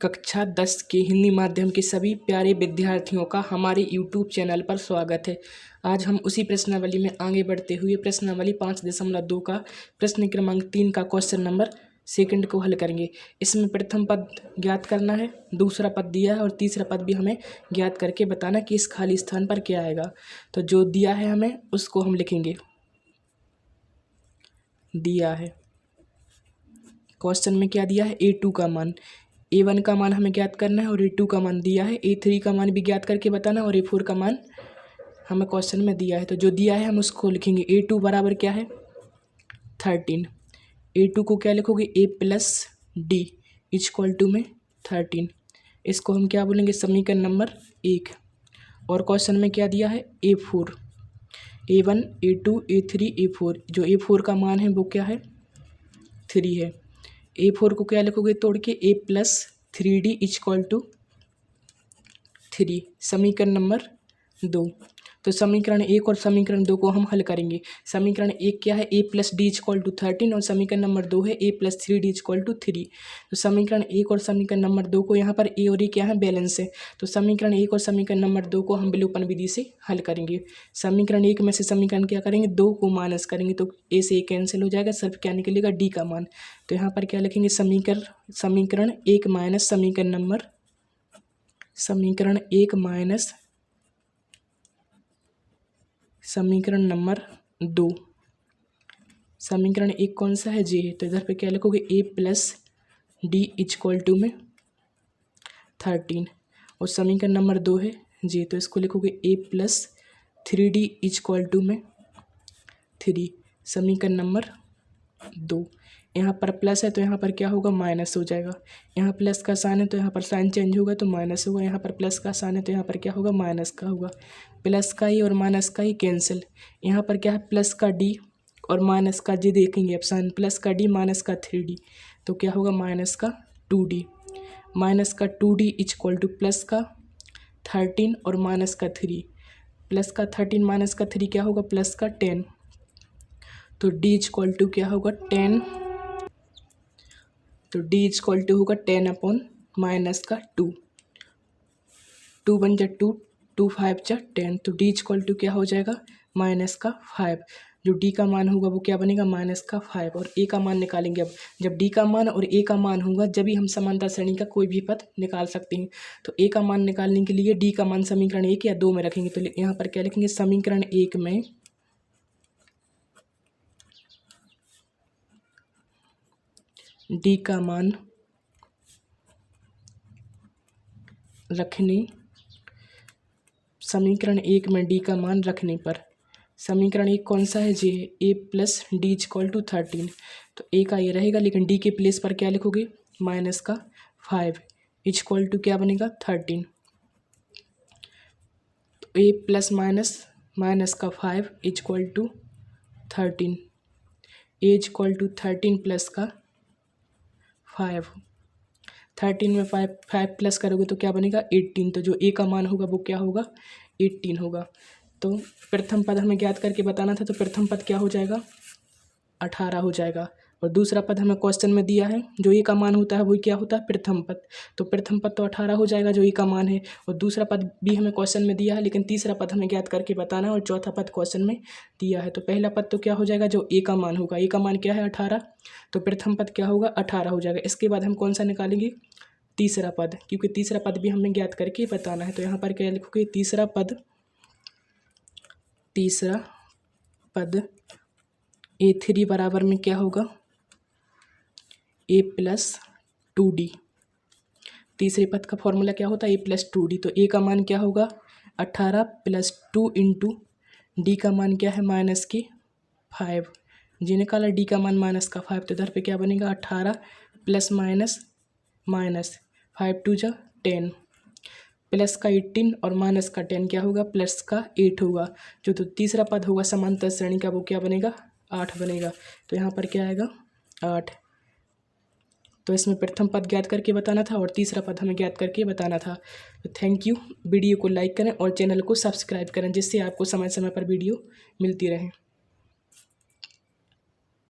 कक्षा 10 के हिंदी माध्यम के सभी प्यारे विद्यार्थियों का हमारे YouTube चैनल पर स्वागत है। आज हम उसी प्रश्नावली में आगे बढ़ते हुए प्रश्नावली 5.2 का प्रश्न क्रमांक 3 का क्वेश्चन नंबर सेकंड को हल करेंगे। इसमें प्रथम पद ज्ञात करना है, दूसरा पद दिया है और तीसरा पद भी हमें ज्ञात करके बताना कि इस खाली स्थान पर क्या आएगा। तो जो दिया है हमें उसको हम लिखेंगे। दिया है क्वेश्चन में क्या दिया है, A2 का मान, A1 का मान हमें ज्ञात करना है और A2 का मान दिया है, A3 का मान भी ज्ञात करके बताना और A4 का मान हमें क्वेश्चन में दिया है। तो जो दिया है हम उसको लिखेंगे। A2 बराबर क्या है 13। A2 को क्या लिखोगे, A plus D equal to में 13। इसको हम क्या बोलेंगे, समीकरण नंबर 1। और क्वेश्चन में क्या दिया है, A4, A1 A2 A3 A4। जो A4 का मान है वो क्या है 3 है। A4 को क्या लिखोगे तोड़ के, A plus 3D equal to 3, समीकरण नंबर 2। तो समीकरण 1 और समीकरण 2 को हम हल करेंगे। समीकरण 1 क्या है, A plus D equal to 13 और समीकरण नंबर 2 है A plus 3D equal to 3। तो समीकरण 1 और समीकरण नंबर 2 को यहाँ पर A और E क्या है, बैलेंस है। तो समीकरण 1 और समीकरण नंबर 2 को हम विलोपन विधि से हल करेंगे। समीकरण 1 में से समीकरण क्या करेंगे, 2 को माइनस करेंगे तो A से A कैंसिल हो जाएगा, सिर्फ क्या निकलेगा D का मान। तो यहाँ पर क्या लिखेंगे, समीकरण 1 माइनस समीकरण नंबर 2। समीकरण 1 कौन सा है, J है। तो इधर पे क्या लिखोगे, A plus D equal to में 13 और समीकरण नंबर 2 है J, तो इसको लिखोगे A plus 3D equal to में 3, समीकरण नंबर 2। यहाँ पर प्लस है तो यहाँ पर क्या होगा, माइनस हो जाएगा। यहाँ प्लस का साइन है तो यहाँ पर साइन चेंज होगा तो माइनस होगा। यहाँ पर प्लस का साइन है तो यहाँ पर क्या होगा, माइनस का होगा। प्लस का ही और माइनस का ही कैंसिल। यहाँ पर क्या है, प्लस का D और माइनस का J देखेंगे ऑप्शन, प्लस का D माइनस का 3D तो क्या होगा, माइनस का 2D। माइनस का 2D इक्वल टू प्लस का 13 और माइनस का 3। प्लस का 13 माइनस का 3 क्या होगा, प्लस का 10। तो D इक्वल टू क्या होगा 10। तो D इक्वल टू होगा 10 अपॉन माइनस का 2। 2 1 जा 2, 2 5 जा 10। तो D इक्वल टू क्या हो जाएगा, माइनस का 5। जो D का मान होगा वो क्या बनेगा, माइनस का 5। और A का मान निकालेंगे। अब जब D का मान और A का मान होगा जब भी हम समांतर श्रेणी का कोई भी पद निकाल सकते हैं। तो A का मान निकालने के लिए D का मान समीकरण 1 या 2 में रखेंगे। तो यहाँ पर क्या लिखेंगे, समीकरण 1 में D का मान रखने, समीकरण 1 में D का मान रखने पर, समीकरण 1 कौन सा है, J है, A plus D equal to 13। तो A का ये रहेगा, लेकिन D के प्लेस पर क्या लिखोगे, माइनस का 5 इक्वल टू क्या बनेगा 13। तो A प्लस माइनस का 5 equal to 13। A equal to 13 plus का 5। 13 में 5 प्लस करोगे तो क्या बनेगा 18। तो जो A का मान होगा वो क्या होगा, 18 होगा। तो प्रथम पद हमें ज्ञात करके बताना था, तो प्रथम पद क्या हो जाएगा, 18 हो जाएगा। और दूसरा पद हमें क्वेश्चन में दिया है, जो A का मान होता है वही क्या होता है, प्रथम पद। तो प्रथम पद तो 18 हो जाएगा जो A का मान है। और दूसरा पद भी हमें क्वेश्चन में दिया है, लेकिन तीसरा पद हमें ज्ञात करके बताना है और चौथा पद क्वेश्चन में दिया है। तो पहला पद तो क्या हो जाएगा, जो A का मान होगा, A का मान क्या है 18, तो प्रथम पद क्या होगा 18 हो जाएगा। इसके बाद हम कौन सा निकालेंगे, तीसरा पद, क्योंकि तीसरा पद भी हमें ज्ञात करके बताना है। तो यहाँ पर क्या लिखोगे, तीसरा पद A3 बराबर में क्या होगा, A प्लस 2D। तीसरे पद का फॉर्मूला क्या होता है, A प्लस 2D। तो A का मान क्या होगा 18 प्लस 2 इंटू D का मान क्या है, माइनस के 5। जी निकाला, D का मान माइनस का 5। तो इधर पे क्या बनेगा, 18 प्लस माइनस 5 2 जा 10 प्लस का 18 और माइनस का 10 क्या होगा, प्लस का 8 होगा। जो तो तीसरा पद होगा समांतर श्रेणी का वो क्या बनेगा, 8 बनेगा। तो यहाँ पर क्या आएगा 8। तो इसमें प्रथम पद ज्ञात करके बताना था और तीसरा पद हमें ज्ञात करके बताना था। तो थैंक यू। वीडियो को लाइक करें और चैनल को सब्सक्राइब करें, जिससे आपको समय समय पर वीडियो मिलती रहे।